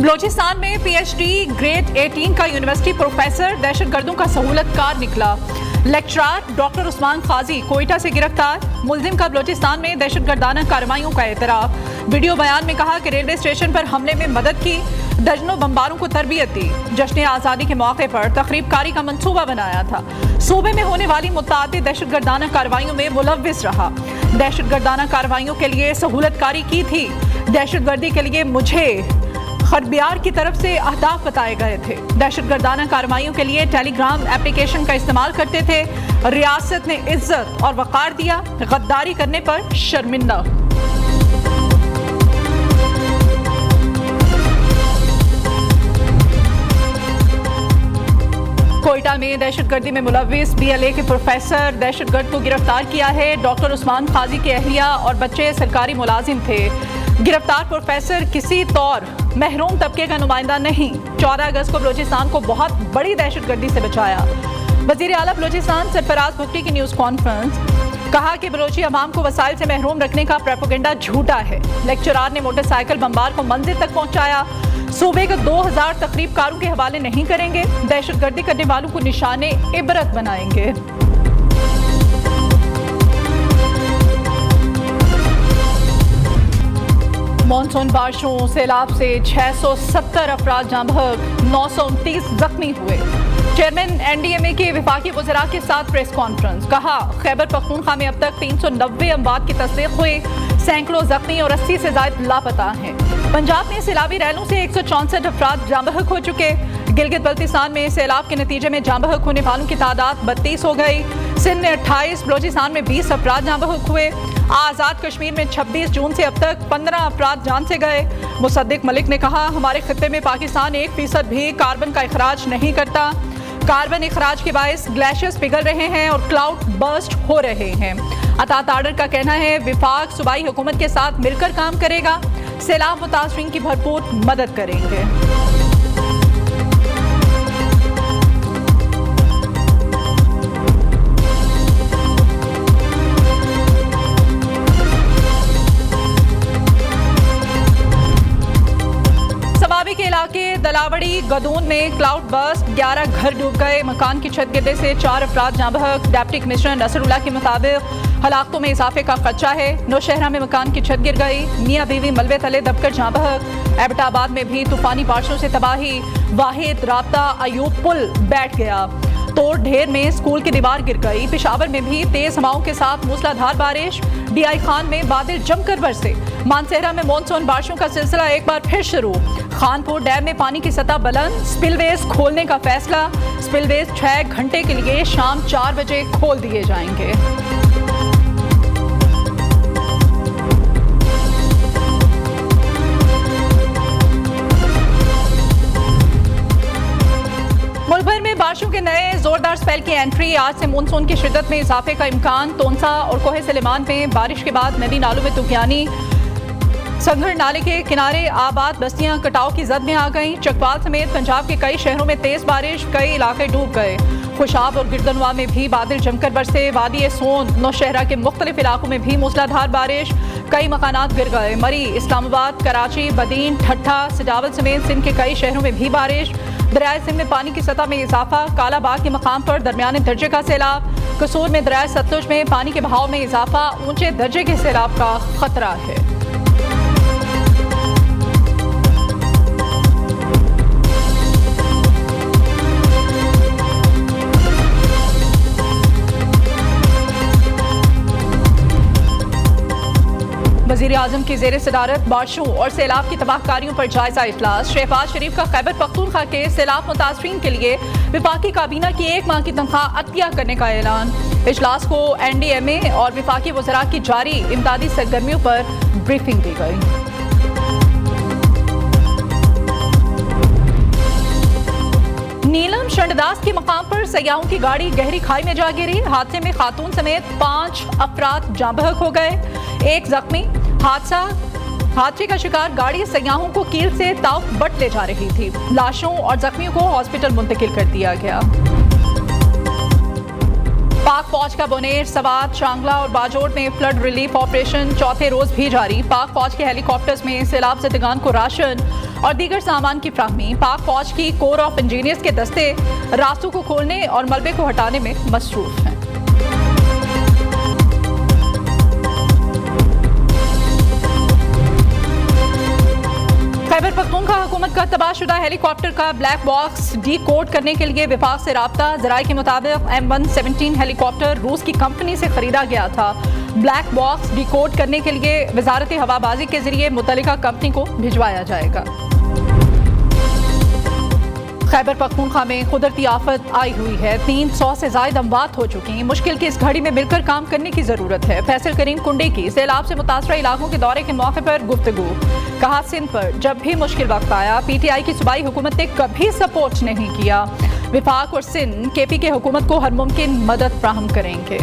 बलोचिस्तान में PhD grade 18 का university professor दहशतगर्दों का सहूलतकार निकला। लेक्चरर डॉक्टर उस्मान काजी कोयटा से गिरफ्तार। मुल्जिम का बलोचिस्तान में दहशतगर्दाना कार्रवाइयों का एतराफ। वीडियो बयान में कहा कि रेलवे स्टेशन पर हमले में मदद की, दर्जनों बमबारों को तरबियत दी, जश्न आज़ादी के मौके पर तकरीबकारी का मंसूबा बनाया था। सूबे में होने वाली मुतअद्दिद दहशतगर्दाना कार्रवाइयों में मुलव्विस रहा। दहशतगर्दाना कार्रवाइयों के लिए सहूलतकारी की थी। दहशतगर्दी के लिए मुझे खरबियार की तरफ से अहदाफ बताए गए थे। दहशतगर्दाना कार्रवाइयों के लिए टेलीग्राम एप्लीकेशन का इस्तेमाल करते थे। रियासत ने इज्जत और वक़ार दिया, गद्दारी करने पर शर्मिंदा। कोयटा में दहशतगर्दी में मुलव्विस BLA के प्रोफेसर दहशतगर्द को गिरफ्तार किया है। डॉक्टर उस्मान काजी के अहलिया और बच्चे सरकारी मुलाजिम थे। गिरफ्तार प्रोफेसर किसी तौर महरूम तबके का नुमाइंदा नहीं। 14 अगस्त को बलोचिस्तान को बहुत बड़ी दहशतगर्दी से बचाया। वज़ीर आला बलोचिस्तान सरफराज भुट्टी की न्यूज़ कॉन्फ्रेंस। कहा कि बलोची अवाम को वसाइल से महरूम रखने का प्रोपेगेंडा झूठा है। लेक्चरर ने मोटरसाइकिल बमबार को मंजिल तक पहुंचाया। सूबे के 2000 तकरीबकारों के हवाले नहीं करेंगे। दहशतगर्दी करने वालों को निशाने इबरत बनाएंगे। मॉनसून बारिशों सैलाब से 670 अफराद जाँ बहक, 929 जख्मी हुए। चेयरमैन NDMA के वफाकी वज़रा के साथ प्रेस कॉन्फ्रेंस। कहा खैबर पख्तूनख्वा में अब तक 390 अमवात की तस्दीक हुई, सैकड़ों जख्मी और 80 से ज़ायद लापता हैं। पंजाब में सैलाबी रैलों से 164 अफराद जाँ बहक हो चुके। गिलगित बल्तिस्तान में सैलाब के नतीजे में जाँ बहक होने वालों की तादाद 32 हो गई। सिंध में 28, बलोचिस्तान में 20 अफराद जाँ बहक हुए। आज़ाद कश्मीर में 26 जून से अब तक 15 अफराद जान से गए। मुसद्दिक मलिक ने कहा हमारे खित्ते में पाकिस्तान 1% भी कार्बन का इखराज नहीं करता। कार्बन इखराज के बायस ग्लेशियर्स पिघल रहे हैं और क्लाउड बर्स्ट हो रहे हैं। अतात आर्डर का कहना है विफाक सूबाई हुकूमत के साथ मिलकर काम करेगा, सैलाब मुतासरीन की भरपूर मदद करेंगे। के इलाके दलावड़ी गदून में क्लाउड बर्स्ट, 11 घर डूब गए। मकान की छत गिरने से 4 अफराद जाँ बहक। डिप्टी कमिश्नर नसरुल्लाह के मुताबिक हलाकतों में इजाफे का खदशा है। नौशहरा में मकान की छत गिर गई। मियाँ बीवी मलबे तले दबकर जाँ बहक। एबटाबाद में भी तूफानी बारिशों से तबाही। वाहिद राब्ता अयूब पुल बैठ गया। तोड़ ढेर में स्कूल की दीवार गिर गई। पेशावर में भी तेज हवाओं के साथ मूसलाधार बारिश। DI खान में बादल जमकर बरसे। मानसेहरा में मॉनसून बारिशों का सिलसिला एक बार फिर शुरू। खानपुर डैम में पानी की सतह बुलंद। स्पिलवेज खोलने का फैसला। स्पिलवेज 6 घंटे के लिए शाम 4 बजे खोल दिए जाएंगे। मुल्क भर में बारिशों के नए जोरदार स्पेल की एंट्री। आज से मानसून की शिद्दत में इजाफे का इम्कान। तोनसा और कोहे सलेमान में बारिश के बाद नदी नालों में तूफानी। संघर नाले के किनारे आबाद बस्तियां कटाव की जद में आ गईं। चकवाल समेत पंजाब के कई शहरों में तेज बारिश, कई इलाके डूब गए। खुशाब और गिरदनवा में भी बादल जमकर बरसे। वादी सोन, नौशहरा के मुख्तलिफ इलाकों में भी मूसलाधार बारिश, कई मकानात गिर गए। मरी, इस्लामाबाद, कराची, बदीन, ठट्ठा, सजावल समेत सिंध के कई शहरों में भी बारिश। दरियाए सिंध में पानी की सतह में इजाफा। कालाबाग के मकाम पर दरमियाने दर्जे का सैलाब। कसूर में दरियाए सतलुज में पानी के बहाव में इजाफा। ऊंचे दर्जे के सैलाब का खतरा है। वज़ीर आज़म की ज़ेर सदारत बारिशों और सैलाब की तबाहकारियों पर जायजा इजलास। शहबाज शरीफ का खैबर पख्तूनख्वा के सैलाब मुतासरीन के लिए वफाकी काबीना की 1 माह की तनख्वाह अतिया करने का ऐलान। इजलास को NDMA और वफाकी वज़रा की जारी इमदादी सरगर्मियों पर ब्रीफिंग दी गई। नीलम शंडदास के मकाम पर सयाहों की गाड़ी गहरी खाई में जा गिरी। हादसे में खातून समेत 5 अफराद जाँ बहक हो गए, 1 जख्मी। हादसे का शिकार गाड़ी सयाहों को कील से ताउफ बट ले जा रही थी। लाशों और जख्मियों को हॉस्पिटल मुंतकिल कर दिया गया। पाक फौज का बुनेर, सवात, शांगला और बाजोड़ में फ्लड रिलीफ ऑपरेशन चौथे रोज भी जारी। पाक फौज के हेलीकॉप्टर्स में सैलाब ज़दगान को राशन और दीगर सामान की फ्राहमी। पाक फौज की कोर ऑफ इंजीनियर्स के दस्ते रास्तों को खोलने और मलबे को हटाने में मसरूफ हैं। खैबर पख्तूनख्वा हुकूमत का तबाहशुदा हेलीकॉप्टर का ब्लैक बॉक्स डी कोड करने के लिए विभाग से राब्ता। ज़राए के मुताबिक M117 हेलीकॉप्टर रूस की कंपनी से खरीदा गया था। ब्लैक बॉक्स डी कोड करने के लिए वजारत हवाबाजी के जरिए मुतल्लिका कंपनी को भिजवाया जाएगा। खैबर पख्तूनख्वा में कुदरती आफत आई हुई है। 300 से ज्यादा अमवात हो चुकी हैं। मुश्किल की इस घड़ी में मिलकर काम करने की जरूरत है। फैसल करीम कुंडे की सैलाब से मुतासरा इलाकों के दौरे के मौके पर गुफ्तगू। कहा, सिंध पर जब भी मुश्किल वक्त आया PTI की सूबाई हुकूमत ने कभी सपोर्ट नहीं किया। विफाक और सिंध KP के हुकूमत को हर मुमकिन मदद फ्राहम करेंगे।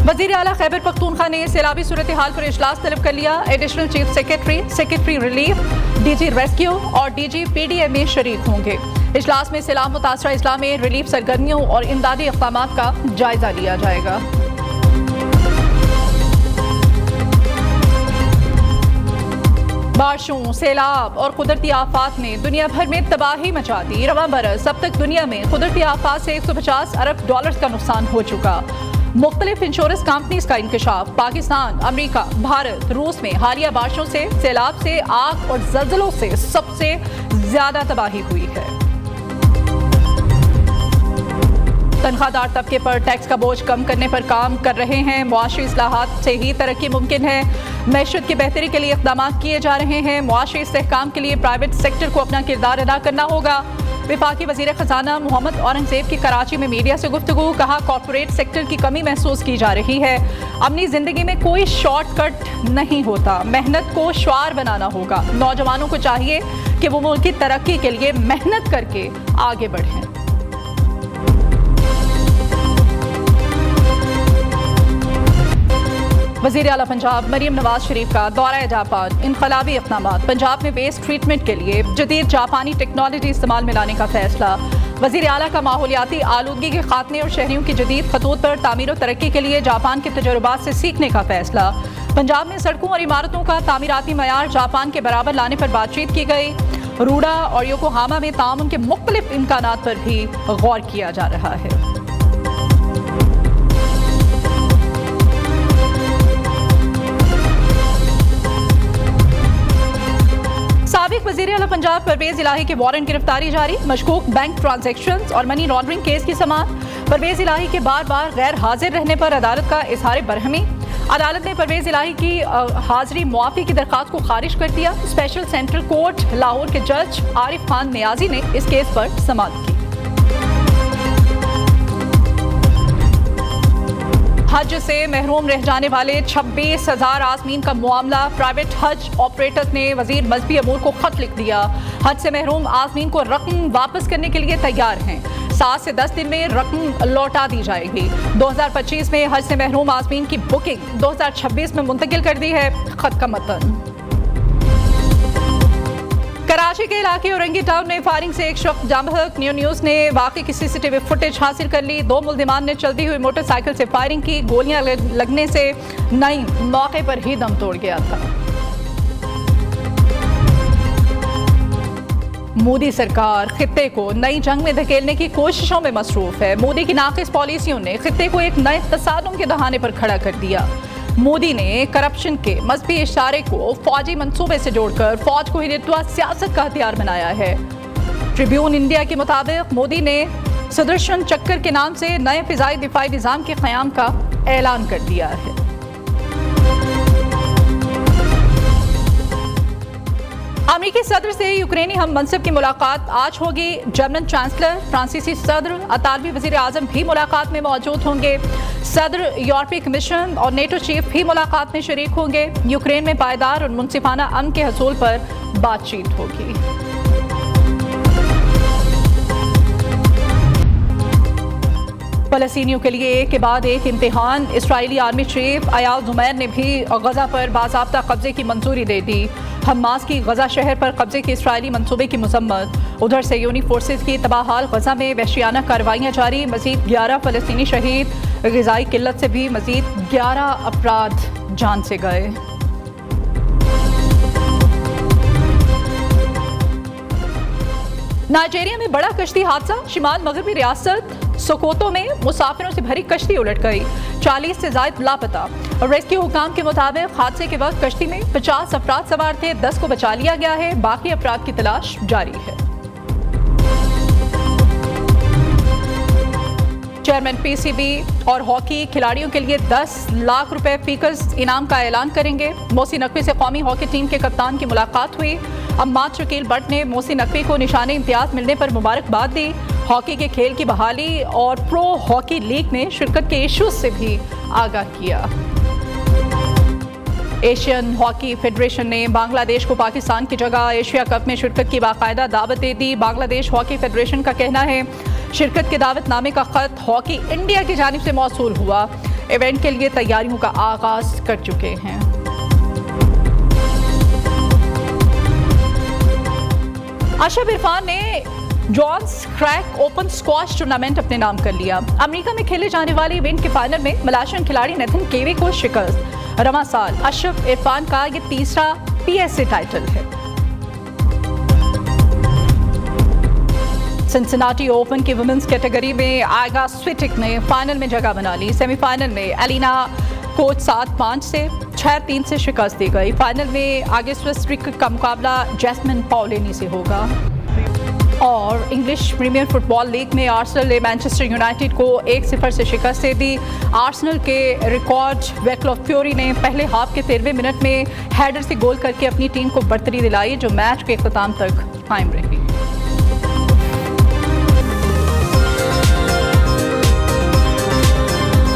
वज़ीर आला खैबर पख्तूनख्वा ने सैलाबी सूरत हाल पर इजलास तलब कर लिया। Additional chief secretary relief, DG rescue और DG PDA में शरीक होंगे। इजलास में सैलाब मुतासरा अजला में रिलीफ सरगर्मियों और इमदादी इक़दामात का जायजा लिया जाएगा। बारिशों, सैलाब और कुदरती आफात ने दुनिया भर में तबाही मचा दी। रवां बरस अब तक दुनिया में कुदरती आफात से $150 अरब का नुकसान हो चुका। मुख्तलिफ इंश्योरेंस कंपनीज का इंकशाफ। पाकिस्तान, अमेरिका, भारत, रूस में हालिया बारिशों से, सैलाब से, आग और ज़लज़लों से सबसे ज्यादा तबाही हुई है। तनख्वाहदार तबके पर टैक्स का बोझ कम करने पर काम कर रहे हैं। मुआशी इस्लाहात से ही तरक्की मुमकिन है। मैशत की बेहतरी के लिए इक़दाम किए जा रहे हैं। मुआशी इस्तेहकाम के लिए प्राइवेट सेक्टर को अपना किरदार अदा करना होगा। विफाकी वज़ीर ख़जाना मोहम्मद औरंगज़ेब की कराची में मीडिया से गुफ्तगू। कहा, कॉर्पोरेट सेक्टर की कमी महसूस की जा रही है। अपनी ज़िंदगी में कोई शॉर्टकट नहीं होता। मेहनत को शुआर बनाना होगा। नौजवानों को चाहिए कि वो मुल्क की तरक्की के लिए मेहनत करके आगे बढ़ें। वज़ीर आला पंजाब मरियम नवाज शरीफ का दौरा जापान। इनकलाबी इक़दामात। पंजाब में वेस्ट ट्रीटमेंट के लिए जदीद जापानी टेक्नोलॉजी इस्तेमाल में लाने का फैसला। वज़ीर आला का माहौलियाती आलूदगी के खात्मे और शहरियों की जदीद खतूत पर तामीर और तरक्की के लिए जापान के तजुर्बात से सीखने का फैसला। पंजाब में सड़कों और इमारतों का तामीराती मयार जापान के बराबर लाने पर बातचीत की गई। रूडा और योकोहामा में ताउन के मुख्तलिफ इम्कानात पर भी गौर किया जा रहा है। साबिक वज़ीर आला पंजाब परवेज इलाही के वारंट गिरफ्तारी जारी। मशकूक बैंक ट्रांजैक्शंस और मनी लॉन्ड्रिंग केस की समाअत। परवेज इलाही के बार बार गैर हाजिर रहने पर अदालत का इजहार बरहमी। अदालत ने परवेज इलाही की हाजिरी मुआफ़ी की दरख्वास्त को खारिज कर दिया। स्पेशल सेंट्रल कोर्ट लाहौर के जज आरिफ खान नियाजी ने इस केस पर समाअत की। हज से महरूम रह जाने वाले 26,000 आज़मीन का मामला। प्राइवेट हज ऑपरेटर्स ने वज़ीर मज़हबी अमूर को खत लिख दिया। हज से महरूम आज़मीन को रकम वापस करने के लिए तैयार हैं। 7 से 10 दिन में रकम लौटा दी जाएगी। 2025 में हज से महरूम आज़मीन की बुकिंग 2026 में मुंतकिल कर दी है। खत का मतन। कराची के इलाके औरंगी टाउन में फायरिंग से एक शख्स जाम बहक। न्यूज़ ने वाक़ई की CCTV फुटेज हासिल कर ली। 2 मुल्ज़िमान ने चलती हुई मोटरसाइकिल से फायरिंग की। गोलियां लगने से नईम मौके पर ही दम तोड़ गया था। मोदी सरकार खित्ते को नई जंग में धकेलने की कोशिशों में मसरूफ है। मोदी की नाक़िस पॉलिसियों ने खित्ते को एक नए तसादुम के दहाने पर खड़ा कर दिया। मोदी ने करप्शन के मजहबी इशारे को फौजी मंसूबे से जोड़कर फौज को हिंदुत्व सियासत का हथियार बनाया है। ट्रिब्यून इंडिया के मुताबिक मोदी ने सुदर्शन चक्कर के नाम से नए फिजाई दिफाई निज़ाम के क़याम का ऐलान कर दिया है। अमेरिकी सदर से यूक्रेनी हम मनसब की मुलाकात आज होगी। जर्मन चांसलर, फ्रांसीसी सदर, अतालवी वज़ीर आज़म भी मुलाकात में मौजूद होंगे। सदर यूरोपीय कमीशन और नेटो चीफ भी मुलाकात में शरीक होंगे। यूक्रेन में पायदार और मुनसिफाना अमन के हसूल पर बातचीत होगी। फ़लस्तीनियों के लिए एक के बाद एक इम्तिहान। इस्राएली आर्मी चीफ अयाल ज़ुमैर ने भी गज़ा पर बाज़ाब्ता कब्जे की मंजूरी दे दी। हमास की गजा शहर पर कब्जे के इसराइली मंसूबे की मजम्मत। उधर सयोनी फोर्सेज की तबाहाल गजा में वहशियाना कार्रवाइयाँ जारी, मजीद 11 फलस्तीनी शहीद। ग़िज़ाई किल्लत से भी मजीद 11 अफराद जान से गए। नाइजीरिया में बड़ा कश्ती हादसा, शिमाल मगरबी रियासत सोकोतो में मुसाफिरों से भरी कश्ती उलट गई, 40 से ज्यादा लापता। रेस्क्यू हुकाम के मुताबिक हादसे के वक्त कश्ती में 50 अफराद सवार थे, 10 को बचा लिया गया है, बाकी अफराद की तलाश जारी है। चेयरमैन पीसीबी और हॉकी खिलाड़ियों के लिए 10 लाख रुपए फीकस इनाम का ऐलान करेंगे। मोहसिन नकवी से कौमी हॉकी टीम के कप्तान की मुलाकात हुई। अम्माद शकील बट ने मोहसिन नकवी को निशाने इम्तियाज मिलने पर मुबारकबाद दी। हॉकी के खेल की बहाली और प्रो हॉकी लीग में शिरकत के इश्यूज से भी आगाह किया। एशियन हॉकी फेडरेशन ने बांग्लादेश को पाकिस्तान की जगह एशिया कप में शिरकत की बाकायदा दावत दे दी। बांग्लादेश हॉकी फेडरेशन का कहना है शिरकत के दावतनामे का खत हॉकी इंडिया की जानिब से मौसूल हुआ। इवेंट के लिए तैयारियों का आगाज कर चुके हैं। आशा इरफान ने John's crack open squash tournament अपने नाम कर लिया। अमेरिका में खेले जाने वाले इवेंट के फाइनल में मलाशियन खिलाड़ी नेथन केवी को शिकस्त। रवां साल अशरफ इरफान का यह तीसरा पीएसए टाइटल है। सिंसिनाटी ओपन की वुमेन्स कैटेगरी में आगा स्विटिक ने फाइनल में जगह बना ली। सेमीफाइनल में एलिना कोच 7-5 से 6-3 से शिकस्त दी गई। फाइनल में आगे स्विस का मुकाबला जैस्मिन पाउलिनी से होगा। और इंग्लिश प्रीमियर फुटबॉल लीग में आर्सेनल ने मैनचेस्टर यूनाइटेड को 1-0 से शिकस्त दे दी। आर्सेनल के रिकॉर्ड वेक्लो फ्यूरी ने पहले हाफ के 13वें मिनट में हेडर से गोल करके अपनी टीम को बढ़तरी दिलाई, जो मैच के इख्तिताम तक कायम रही।